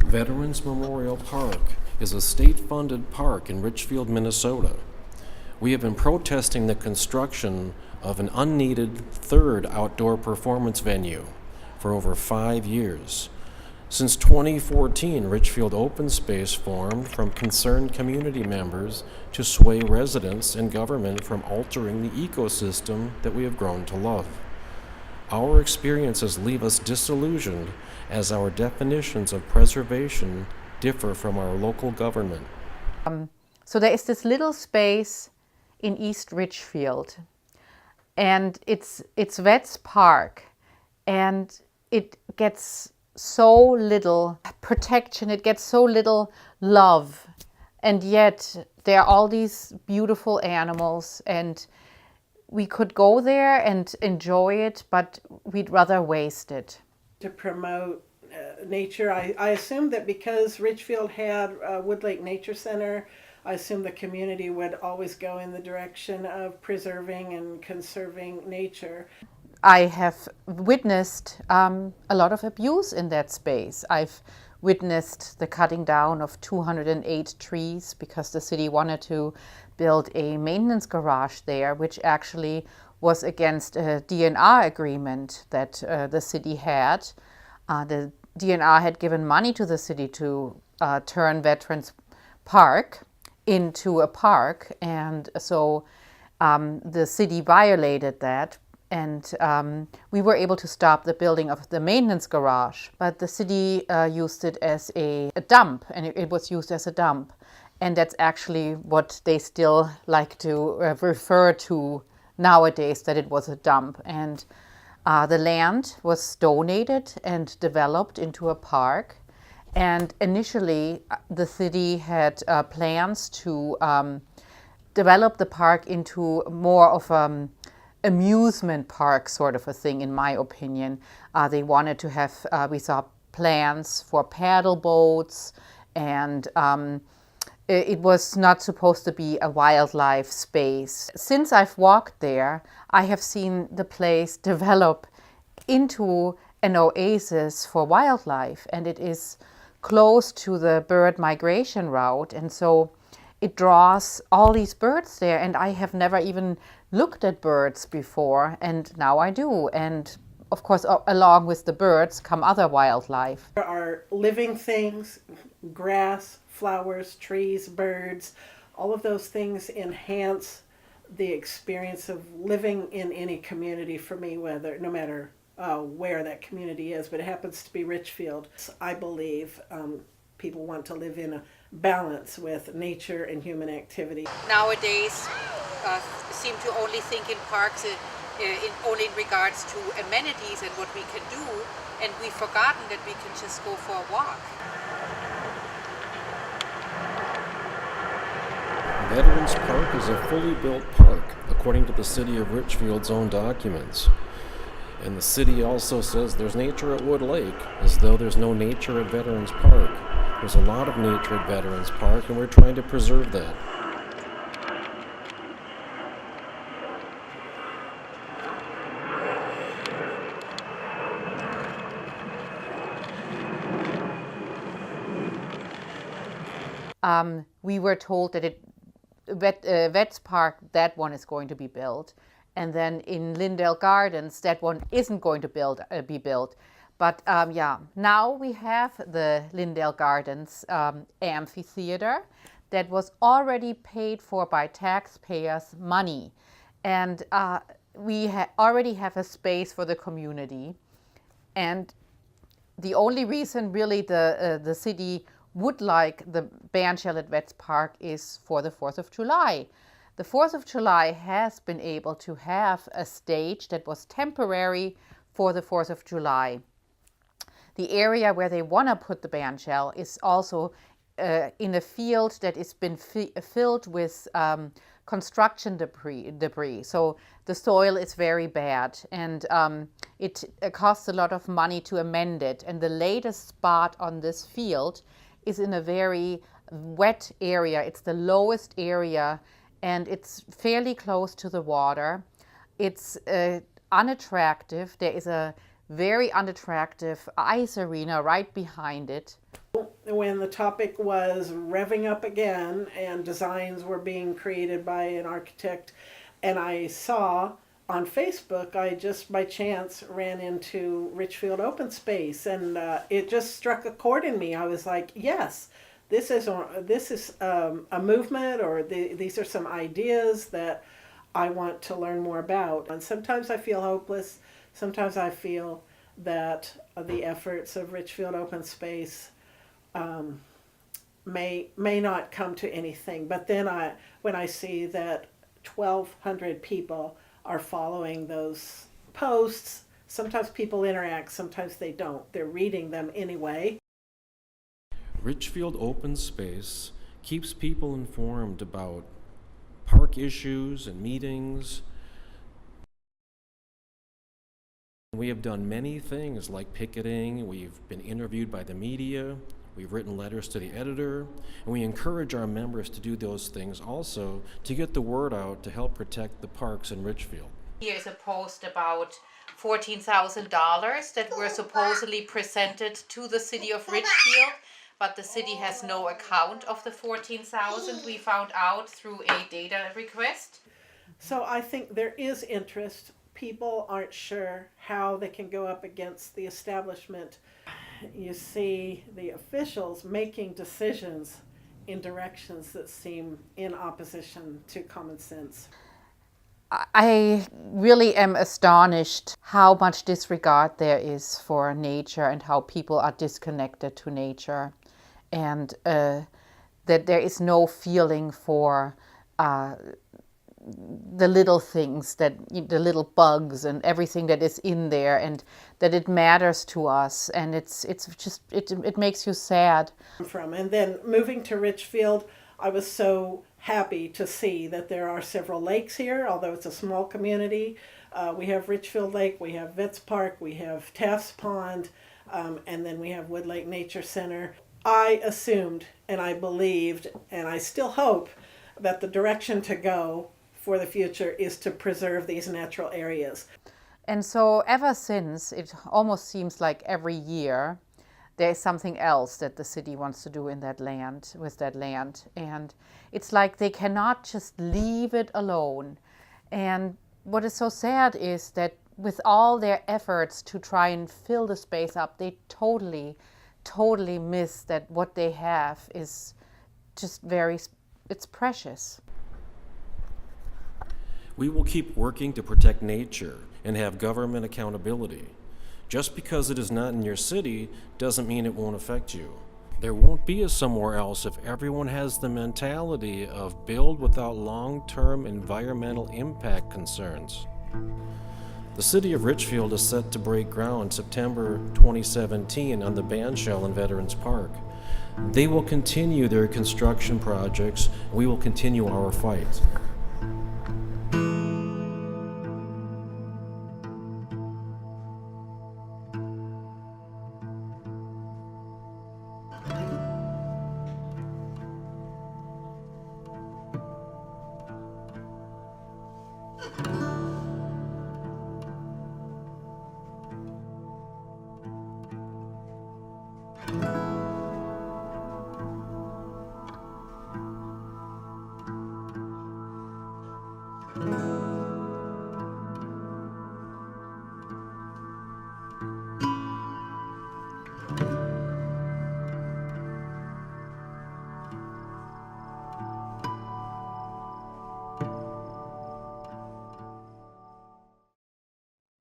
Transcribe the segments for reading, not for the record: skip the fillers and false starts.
Veterans Memorial Park is a state-funded park in Richfield, Minnesota. We have been protesting the construction of an unneeded third outdoor performance venue for over 5 years. Since 2014, Richfield Open Space formed from concerned community members to sway residents and government from altering the ecosystem that we have grown to love. Our experiences leave us disillusioned as our definitions of preservation differ from our local government. So there is this little space in East Richfield, and it's Vets Park, and it gets so little protection, it gets so little love, and yet there are all these beautiful animals, and we could go there and enjoy it, but we'd rather waste it. To promote nature, I assumed that because Richfield had Wood Lake Nature Center, I assumed the community would always go in the direction of preserving and conserving nature. I have witnessed a lot of abuse in that space. I've witnessed the cutting down of 208 trees because the city wanted to build a maintenance garage there, which actually was against a DNR agreement that the city had. The DNR had given money to the city to turn Veterans Park into a park, and so the city violated that, and we were able to stop the building of the maintenance garage, but the city used it as a dump, and it was used as a dump, and that's actually what they still like to refer to nowadays, that it was a dump. And the land was donated and developed into a park. And initially, the city had plans to develop the park into more of an amusement park sort of a thing, in my opinion. They wanted to have, we saw plans for paddle boats, and it was not supposed to be a wildlife space. Since I've walked there, I have seen the place develop into an oasis for wildlife, and it is close to the bird migration route, and so it draws all these birds there, and I have never even looked at birds before, and now I do. And of course, along with the birds come other wildlife. There are living things, grass, flowers, trees, birds. All of those things enhance the experience of living in any community for me, no matter where that community is, but it happens to be Richfield. I believe people want to live in a balance with nature and human activity. Nowadays, seem to only think in parks only in regards to amenities and what we can do, and we've forgotten that we can just go for a walk. Veterans Park is a fully built park, according to the City of Richfield's own documents. And the city also says there's nature at Wood Lake, as though there's no nature at Veterans Park. There's a lot of nature at Veterans Park, and we're trying to preserve that. We were told that Vets Park, that one is going to be built. And then in Lindale Gardens, that one isn't going to be built. But yeah, now we have the Lindale Gardens amphitheater that was already paid for by taxpayers' money. And we already have a space for the community. And the only reason really the city would like the bandshell at Vets Park is for the 4th of July. The 4th of July has been able to have a stage that was temporary for the 4th of July. The area where they want to put the bandshell is also in a field that has been filled with construction debris. So the soil is very bad, and it costs a lot of money to amend it. And the latest spot on this field is in a very wet area. It's the lowest area, and it's fairly close to the water. It's unattractive. There is a very unattractive ice arena right behind it. when the topic was revving up again and designs were being created by an architect, and I saw on Facebook, I just by chance ran into Richfield Open Space, and it just struck a chord in me. I was like, yes, this is a movement, or these are some ideas that I want to learn more about. And sometimes I feel hopeless. Sometimes I feel that the efforts of Richfield Open Space may not come to anything. But then when I see that 1,200 people are following those posts, sometimes people interact, sometimes they don't. They're reading them anyway. Richfield Open Space keeps people informed about park issues and meetings. We have done many things like picketing, we've been interviewed by the media, we've written letters to the editor, and we encourage our members to do those things also to get the word out to help protect the parks in Richfield. Here's a post about $14,000 that were supposedly presented to the city of Richfield, but the city has no account of the $14,000 we found out through a data request. So I think there is interest. People aren't sure how they can go up against the establishment. You see the officials making decisions in directions that seem in opposition to common sense. I really am astonished how much disregard there is for nature and how people are disconnected to nature, and that there is no feeling for the little things, the little bugs and everything that is in there, and that it matters to us, and it makes you sad. And then moving to Richfield, I was so happy to see that there are several lakes here, although it's a small community. We have Richfield Lake, we have Vetts Park, we have Taft's Pond, and then we have Wood Lake Nature Center. I assumed and I believed and I still hope that the direction to go for the future is to preserve these natural areas. And so ever since, it almost seems like every year there is something else that the city wants to do in that land, with that land. And it's like they cannot just leave it alone. And what is so sad is that with all their efforts to try and fill the space up, they totally miss that what they have is just it's precious. We will keep working to protect nature and have government accountability. Just because it is not in your city doesn't mean it won't affect you. There won't be a somewhere else if everyone has the mentality of build without long-term environmental impact concerns. The city of Richfield is set to break ground September 2017 on the bandshell in Veterans Park. They will continue their construction projects. We will continue our fight.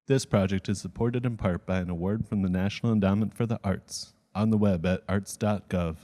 This project is supported in part by an award from the National Endowment for the Arts, on the web at arts.gov.